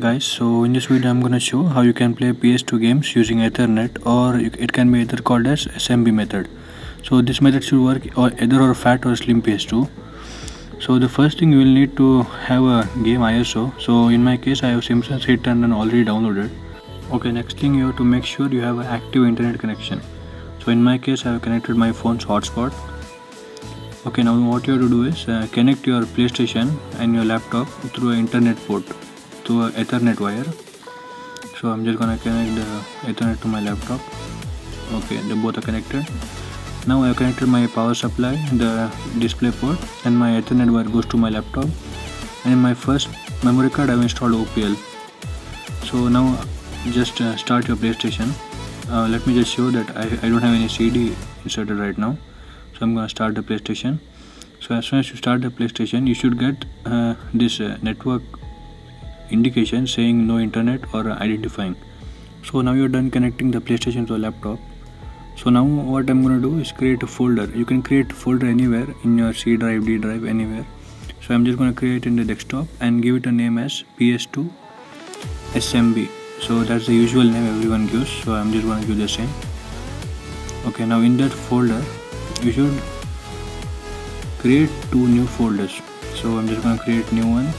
Guys, so in this video I'm gonna show how you can play PS2 games using Ethernet, or it can be either called as SMB method. So this method should work either or fat or slim PS2. So the first thing you will need to have a game ISO. So in my case I have Simpsons Hit and already downloaded. Okay, next thing you have to make sure you have an active internet connection. So in my case I have connected my phone's hotspot. Okay, now what you have to do is connect your PlayStation and your laptop through an internet port, through an Ethernet wire. So I'm just gonna connect the Ethernet to my laptop. Okay, they both are connected. Now I have connected my power supply, the display port, and my Ethernet wire goes to my laptop. And in my first memory card I have installed OPL. So now just start your PlayStation. Let me just show that I don't have any CD inserted right now. So I'm gonna start the PlayStation. So as soon as you start the PlayStation, you should get this network indication saying no internet or identifying. So now you're done connecting the PlayStation to a laptop. So now what I'm gonna do is create a folder. You can create a folder anywhere in your C drive, D drive, anywhere. So I'm just gonna create in the desktop and give it a name as PS2 SMB. So that's the usual name everyone gives. So I'm just gonna give the same. Okay, now in that folder you should create two new folders. So I'm just gonna create new one.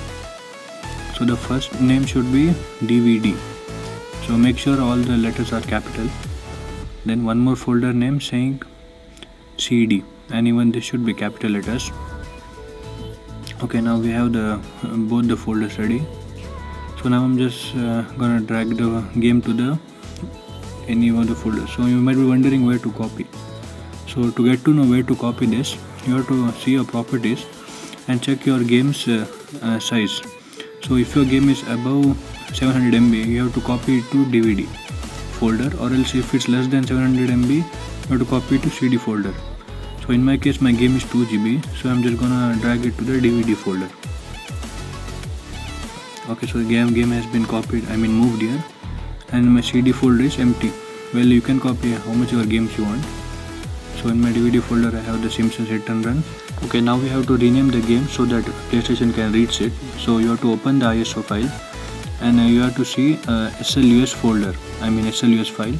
So the first name should be DVD. So make sure all the letters are capital. Then one more folder name saying CD, and even this should be capital letters. Okay, now we have both the folders ready. So now I'm just gonna drag the game to any of the folders. So you might be wondering where to copy. So to get to know where to copy this, you have to see your properties and check your game's size. So if your game is above 700 MB, you have to copy it to DVD folder, or else if it's less than 700 MB, you have to copy it to CD folder. So in my case my game is 2 GB, so I'm just gonna drag it to the DVD folder. Okay, so the game has been copied, moved here, and my CD folder is empty. Well, you can copy how much your games you want. So in my DVD folder I have the Simpsons Hit and Run. Okay, now we have to rename the game so that PlayStation can reach it. So you have to open the ISO file, and you have to see SLUS folder, SLUS file.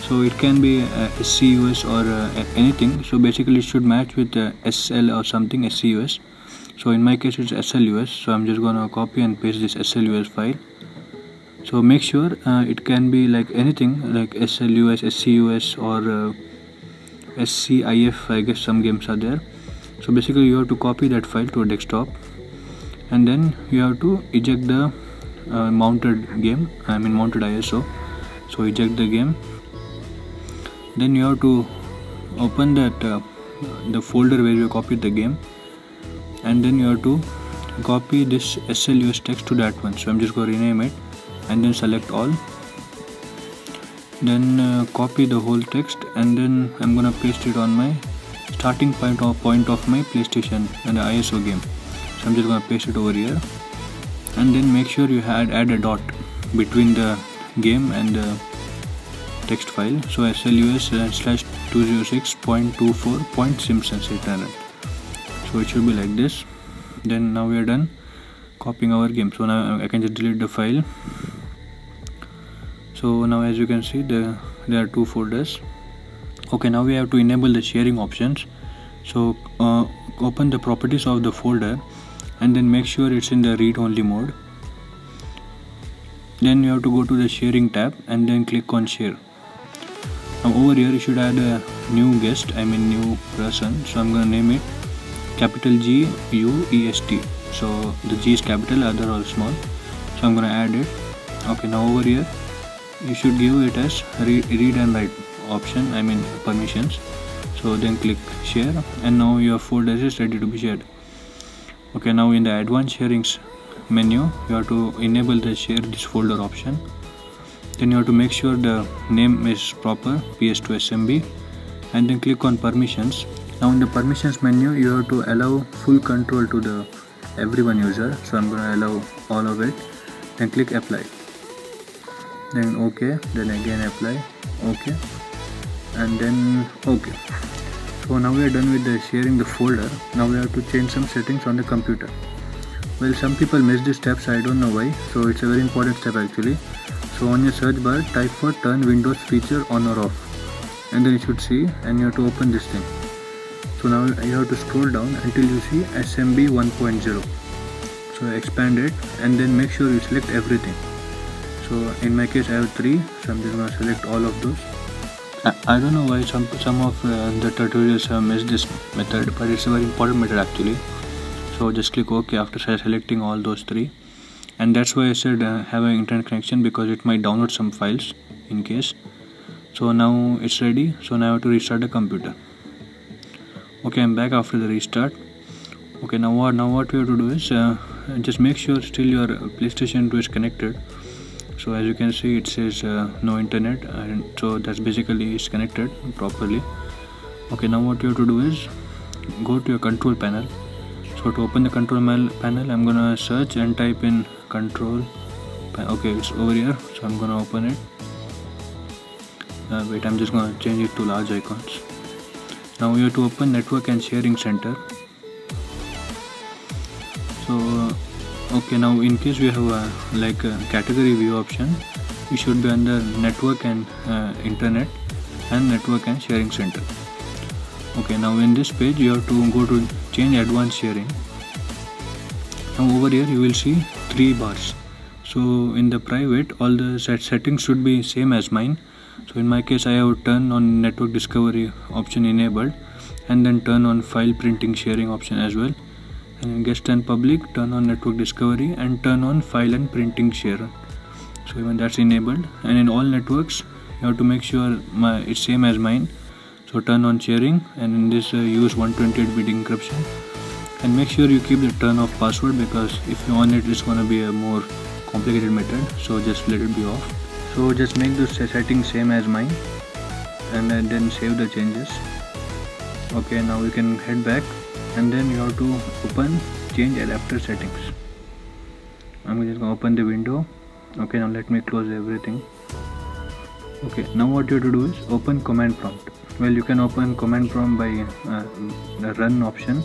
So it can be SCUS or anything. So basically it should match with SL or something, SCUS. So in my case it's SLUS. So I'm just gonna copy and paste this SLUS file. So make sure it can be like anything like SLUS, SCUS, or SCIF. I guess some games are there. So basically you have to copy that file to a desktop, and then you have to eject the mounted game, mounted ISO. So eject the game. Then you have to open that the folder where you copied the game, and then you have to copy this SLUS text to that one. So I'm just going to rename it and then select all. Then copy the whole text, and then I'm gonna paste it on my starting point of my PlayStation and the ISO game. So I'm just gonna paste it over here, and then make sure you add a dot between the game and the text file. So SLUS /206.24.Simpsons Hit and Run. So it should be like this. Then now we are done copying our game. So now I can just delete the file. So now as you can see there are two folders. Okay, now we have to enable the sharing options. So open the properties of the folder, and then make sure it's in the read-only mode. Then you have to go to the sharing tab and then click on share. Now over here you should add a new guest, new person. So I'm gonna name it capital GUEST. So the G is capital, other all small. So I'm gonna add it. Okay, now over here you should give it as read and write option, permissions. So then click share, and now your folder is ready to be shared. Okay, now in the advanced sharings menu you have to enable the share this folder option. Then you have to make sure the name is proper, PS2 SMB, and then click on permissions. Now in the permissions menu you have to allow full control to the everyone user. So I'm going to allow all of it. Then click apply, then OK, then again apply, OK, and then OK. So now we are done with the sharing the folder. Now we have to change some settings on the computer. Well, some people miss this step, so I don't know why. So it's a very important step actually. So on your search bar, type for turn Windows feature on or off, and then you should see, and you have to open this thing. So now you have to scroll down until you see SMB 1.0. So expand it and then make sure you select everything. So in my case I have 3, so I'm just going to select all of those. I don't know why some of the tutorials have missed this method, but it's a very important method actually. So just click OK after selecting all those 3, and that's why I said have an internet connection, because it might download some files in case. So now it's ready, so now I have to restart the computer. Okay, I'm back after the restart. Okay, now what we have to do is just make sure still your PlayStation 2 is connected. So as you can see, it says no internet, and so that's basically it's connected properly. Okay, now what you have to do is go to your control panel. So to open the control panel, I'm gonna search and type in control. Okay, it's over here, so I'm gonna open it. Wait, I'm just gonna change it to large icons. Now you have to open network and sharing center. So okay, now in case we have a category view option, we should be under network and internet and network and sharing center. Okay, now in this page you have to go to change advanced sharing. Now over here you will see 3 bars. So in the private, all the settings should be same as mine. So in my case I have turn on network discovery option enabled, and then turn on file printing sharing option as well, and in guest and public turn on network discovery and turn on file and printing share. So even that's enabled, and in all networks you have to make sure it's same as mine. So turn on sharing, and in this use 128-bit encryption, and make sure you keep the turn off password, because if you on it's gonna be a more complicated method, so just let it be off. So just make the settings same as mine, and then save the changes. Okay, now we can head back, and then you have to open change adapter settings. I'm just gonna open the window. Okay, now let me close everything. Okay, now what you have to do is open command prompt. Well, you can open command prompt by the run option.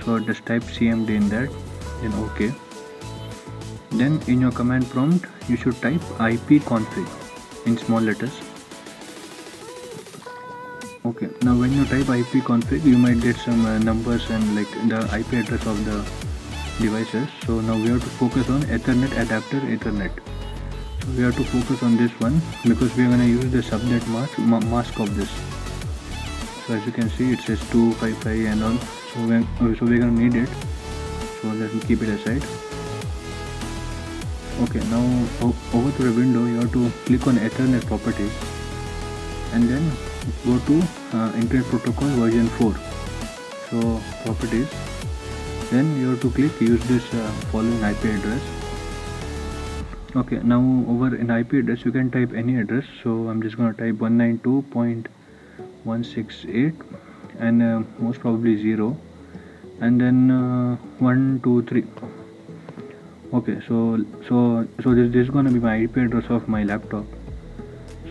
So just type cmd in that, then OK. Then in your command prompt you should type ipconfig in small letters. Okay, now when you type ipconfig, you might get some numbers and like the IP address of the devices. So now we have to focus on Ethernet adapter Ethernet. So we have to focus on this one, because we are going to use the subnet mask of this. So as you can see, it says 255 and all. So we're going to need it. So let me keep it aside. Okay, now over to the window you have to click on Ethernet properties, and then go to Internet Protocol version 4. So properties, then you have to click use this following IP address. Okay, now over in IP address you can type any address. So I'm just going to type 192.168 and most probably 0, and then 123. Okay, so this is going to be my IP address of my laptop.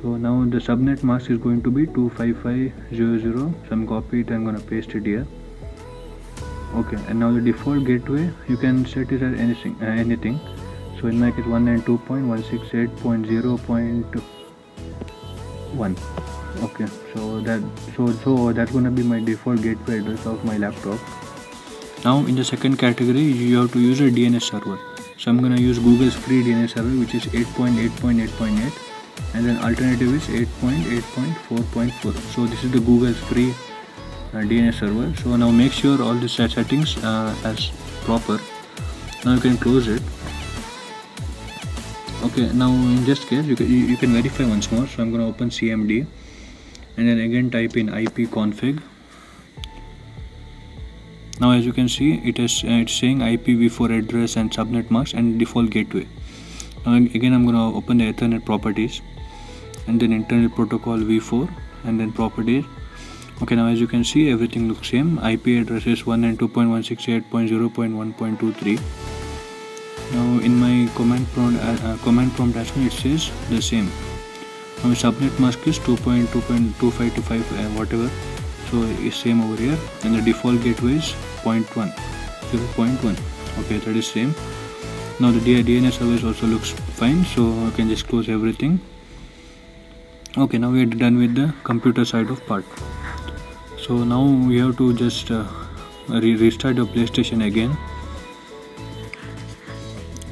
So now the subnet mask is going to be 255.0.0. So I'm copy it and I'm going to paste it here. Okay, and now the default gateway you can set it as anything. So in my case 192.168.0.1. Okay, so that's going to be my default gateway address of my laptop. Now in the second category you have to use a DNS server. So I'm going to use Google's free DNS server, which is 8.8.8.8, and then alternative is 8.8.4.4. so this is the Google's free DNS server. So now make sure all the settings as proper. Now you can close it. Okay, now in this case you can verify once more. So I'm going to open cmd and then again type in ipconfig. Now as you can see, it's saying IPv4 address and subnet mask and default gateway. Now again I'm going to open the Ethernet properties, and then Internet Protocol v4, and then properties. Okay, now as you can see, everything looks same. IP address is 192.168.0.1.23. Now in my command prompt as well, it says the same. Now subnet mask is 2.2.2525 whatever. So it's same over here, and the default gateway is 0.1. Okay, that is same. Now the DNS service also looks fine, so I can just close everything. Okay, now we are done with the computer side of part. So now we have to just restart your PlayStation again,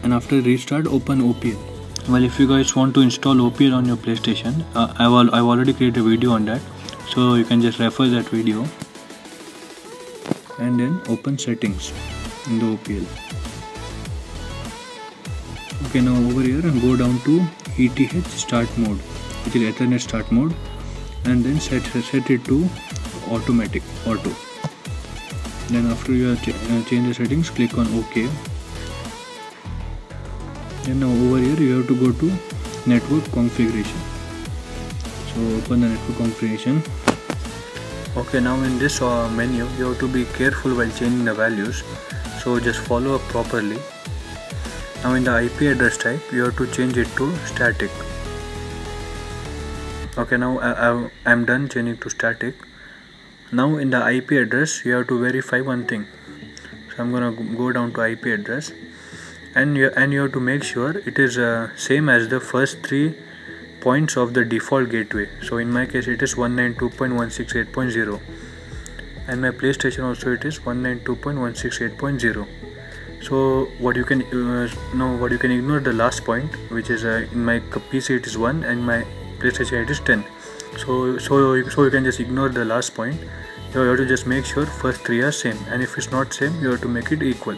and after restart open OPL. Well, if you guys want to install OPL on your PlayStation, I've already created a video on that, so you can just refer that video, and then open settings in the OPL. Okay, now over here go down to ETH start mode, which is Ethernet start mode, and then set it to automatic auto. Then after you have change the settings, click on OK. And now over here you have to go to network configuration. So open the network configuration. Okay, now in this menu you have to be careful while changing the values, so just follow up properly. Now in the IP address type you have to change it to static. Okay, now I'm done changing to static. Now in the IP address you have to verify one thing. So I'm gonna go down to IP address, and you have to make sure it is same as the first 3 points of the default gateway. So in my case it is 192.168.0, and my PlayStation also it is 192.168.0. So what you can ignore the last point, which is in my PC it is 1 and my PlayStation it is 10. So you can just ignore the last point. You have to just make sure first 3 are same, and if it's not same you have to make it equal.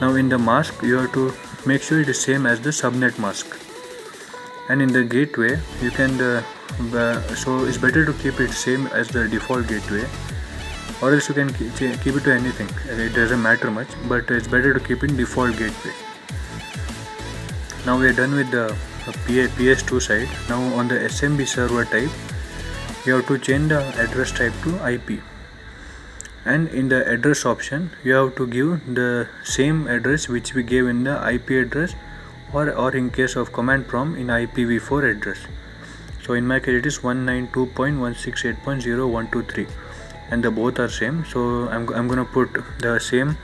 Now in the mask you have to make sure it is same as the subnet mask, and in the gateway you can so it's better to keep it same as the default gateway, or else you can keep it to anything. It doesn't matter much, but it's better to keep in default gateway. Now we are done with the PS2 side. Now on the SMB server type you have to change the address type to IP, and in the address option you have to give the same address which we gave in the IP address, or in case of command prompt in IPv4 address. So in my case it is 192.168.0.123, and the both are same, so I'm gonna put the same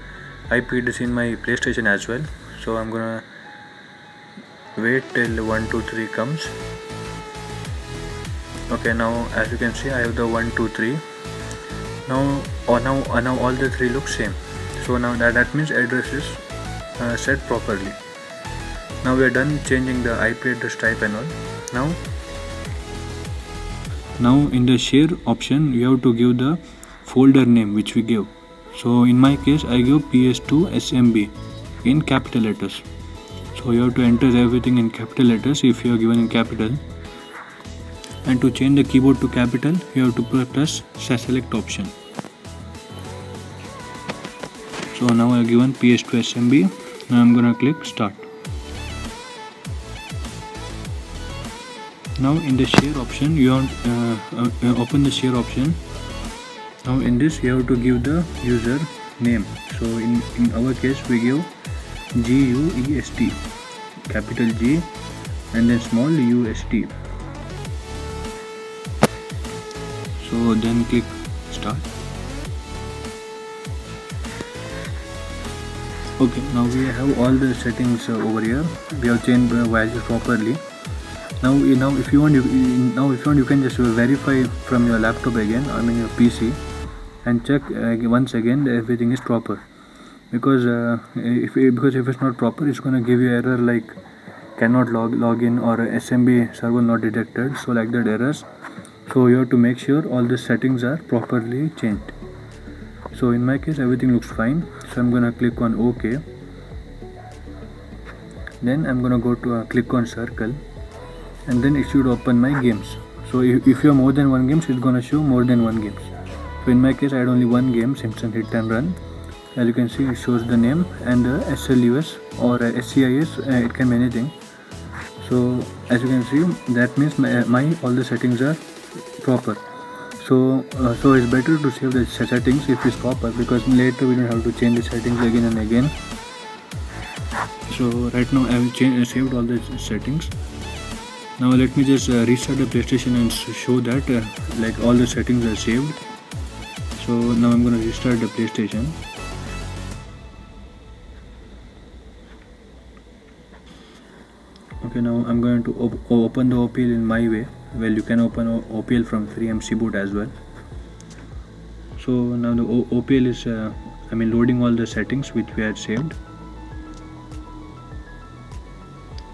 IP address in my PlayStation as well. So I'm gonna wait till 123 comes. Okay, now as you can see I have the 123. Now all the 3 look same, so now that means address is set properly. Now we are done changing the IP address type and all. Now in the share option you have to give the folder name which we give. So in my case I give PS2 SMB in capital letters. So you have to enter everything in capital letters if you are given in capital, and to change the keyboard to capital you have to press select option. So now I have given PS2 SMB. Now I'm gonna click start. Now in the share option you want open the share option. Now in this you have to give the user name. So in our case we give GUEST, capital G and then small UST. So then click start. Okay, now we have all the settings over here. We have changed the values properly. Now if you want you can just verify from your laptop again, I mean your PC, and check once again that everything is proper, because if it's not proper it's gonna give you error like cannot log in or SMB server not detected, so like that errors. So you have to make sure all the settings are properly changed. So in my case everything looks fine, so I'm gonna click on OK. Then I'm gonna go to click on circle, and then it should open my games. So if you have more than one games, it's gonna show more than one games. So in my case I had only one game, Simpson Hit and Run. As you can see it shows the name and the SLUS or SCIS, it can be anything. So as you can see that means my all the settings are proper. So it's better to save the settings if it's proper, because later we don't have to change the settings again and again. So right now I have saved all the settings. Now let me just restart the PlayStation and show that like all the settings are saved. So now I'm going to restart the PlayStation. Okay, now I'm going to open the OPL in my way. Well, you can open OPL from FreeMC boot as well. So now the OPL is loading all the settings which we had saved.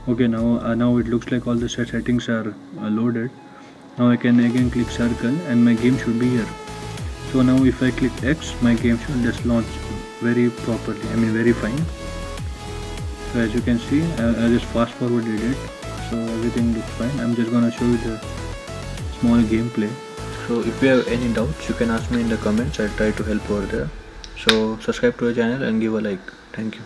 Okay, now it looks like all the settings are loaded. Now I can again click circle and my game should be here. So now if I click X, my game should just launch very properly, very fine. So as you can see, I just fast forwarded it, so everything looks fine. I'm just gonna show you the small gameplay. So if you have any doubts, you can ask me in the comments. I'll try to help over there. So subscribe to the channel and give a like. Thank you.